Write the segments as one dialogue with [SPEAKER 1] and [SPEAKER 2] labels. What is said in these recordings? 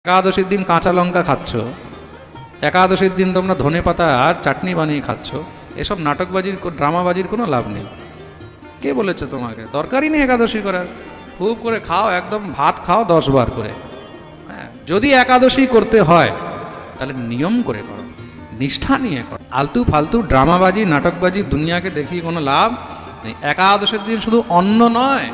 [SPEAKER 1] একাদশীর দিন কাঁচা লঙ্কা খাচ্ছ, একাদশীর দিন তোমরা ধনেপাতা আর চাটনি বানিয়ে খাচ্ছ, এসব নাটকবাজির ড্রামাবাজির কোনো লাভ নেই। কে বলেছে তোমাকে? দরকারই নেই একাদশী করার। খুব করে খাও, একদম ভাত খাও 10 বার করে। হ্যাঁ, যদি একাদশী করতে হয় তাহলে নিয়ম করে করো, নিষ্ঠা নিয়ে করো। আলতু ফালতু ড্রামাবাজি নাটকবাজি দুনিয়াকে দেখিয়ে কোনো লাভ নেই। একাদশীর দিন শুধু অন্ন নয়,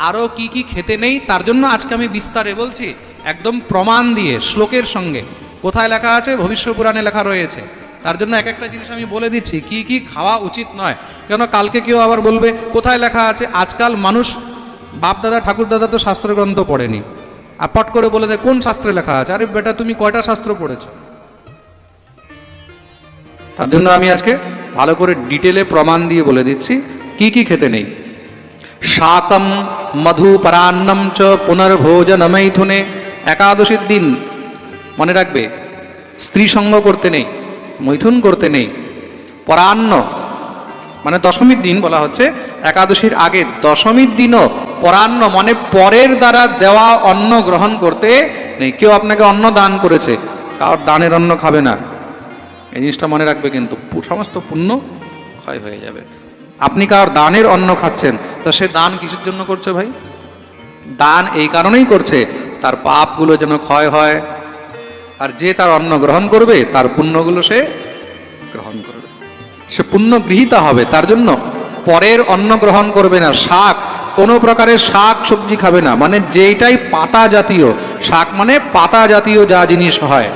[SPEAKER 1] আরও কি কি খেতে নেই তার জন্য আজকে আমি বিস্তারে বলছি, একদম প্রমাণ দিয়ে শ্লোকের সঙ্গে। কোথায় লেখা আছে? ভবিষ্য পুরাণে লেখা রয়েছে। তার জন্য এক একটা জিনিস আমি বলে দিচ্ছি কি কি খাওয়া উচিত নয়, কেন কালকে কেউ আবার বলবে কোথায় লেখা আছে। আজকাল মানুষ বাপদাদা ঠাকুরদাদা তো শাস্ত্রগ্রন্থ পড়েনি, আর পট করে বলে দেয় কোন শাস্ত্রে লেখা আছে। আরে বেটা, তুমি কয়টা শাস্ত্র পড়েছ? তার জন্য আমি আজকে ভালো করে ডিটেলে প্রমাণ দিয়ে বলে দিচ্ছি কি কি খেতে নেই। শাকম মধুপরান্নম চ পুনর্ভোজন মৈথুনে। একাদশীর দিন মনে রাখবে, স্ত্রী সঙ্গ করতে নেই, মৈথুন করতে নেই। পরান্ন মানে দশমীর দিন বলা হচ্ছে, একাদশীর আগে দশমীর দিনও পরান্ন মানে পরের দ্বারা দেওয়া অন্ন গ্রহণ করতে নেই। কেউ আপনাকে অন্ন দান করেছে, কারোর দানের অন্ন খাবে না, এই জিনিসটা মনে রাখবে, কিন্তু সমস্ত পুণ্য ক্ষয় হয়ে যাবে। আপনি কারোর দানের অন্ন খাচ্ছেন, তা সে দান কিসের জন্য করছে ভাই? দান এই কারণেই করছে তার পাপগুলো যেন ক্ষয় হয়, আর যে তার অন্ন গ্রহণ করবে তার পুণ্যগুলো সে গ্রহণ করবে, সে পুণ্য গৃহীতা হবে। তার জন্য পরের অন্ন গ্রহণ করবে না। শাক, কোনো প্রকারের শাক সবজি খাবে না, মানে যেইটাই পাতা জাতীয়, শাক মানে পাতা জাতীয় যা জিনিস হয়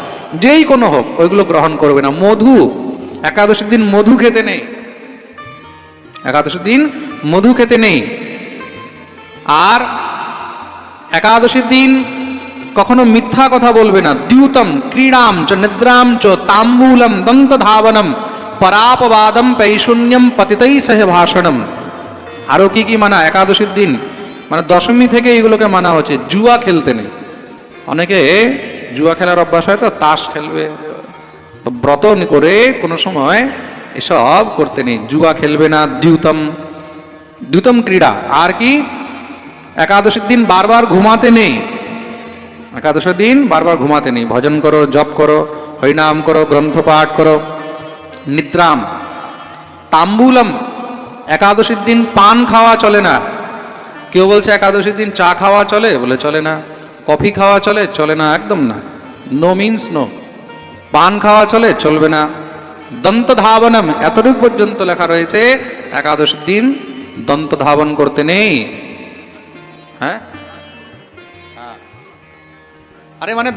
[SPEAKER 1] যেই কোনো হোক, ওইগুলো গ্রহণ করবে না। মধু, একাদশীর দিন মধু খেতে নেই, একাদশীর দিন মধু খেতে নেই। আর একাদশীর দিন কখনো মিথ্যা কথা বলবে না। দ্যুতম ক্রীড়াম চ নিদ্রাম চ তাম্বুলম দন্ত ধাবনম পরাপবাদম পৈশূন্যম পতিতৈ সহ ভাষণম। আরো কি কি মানা একাদশীর দিন? মানে দশমী থেকে এগুলোকে মানা হচ্ছে। জুয়া খেলতে নেই। অনেকে জুয়া খেলার অভ্যাস হয়, তো তাস খেলবে, ব্রত করে কোনো সময় এসব করতে নেই। জুয়া খেলবে না। দ্যুতম ক্রীড়া। আর কি? একাদশীর দিন বারবার ঘুমাতে নেই। একাদশীর দিন বারবার ঘুমাতে নেই। ভজন করো, জপ করো, হরিনাম করো, গ্রন্থ পাঠ করো। নিদ্রাম। তাম্বুলম, একাদশীর দিন পান খাওয়া চলে না। কেউ বলছে একাদশীর দিন চা খাওয়া চলে, বলে চলে না। কফি খাওয়া চলে, চলে না, একদম না। No means no. পান খাওয়া চলে, চলবে না। দন্ত ধাবনম, এতটুকু পর্যন্ত লেখা রয়েছে একাদশীর দিন দন্ত ধাবন করতে নেই। হ্যাঁ, আরে মানে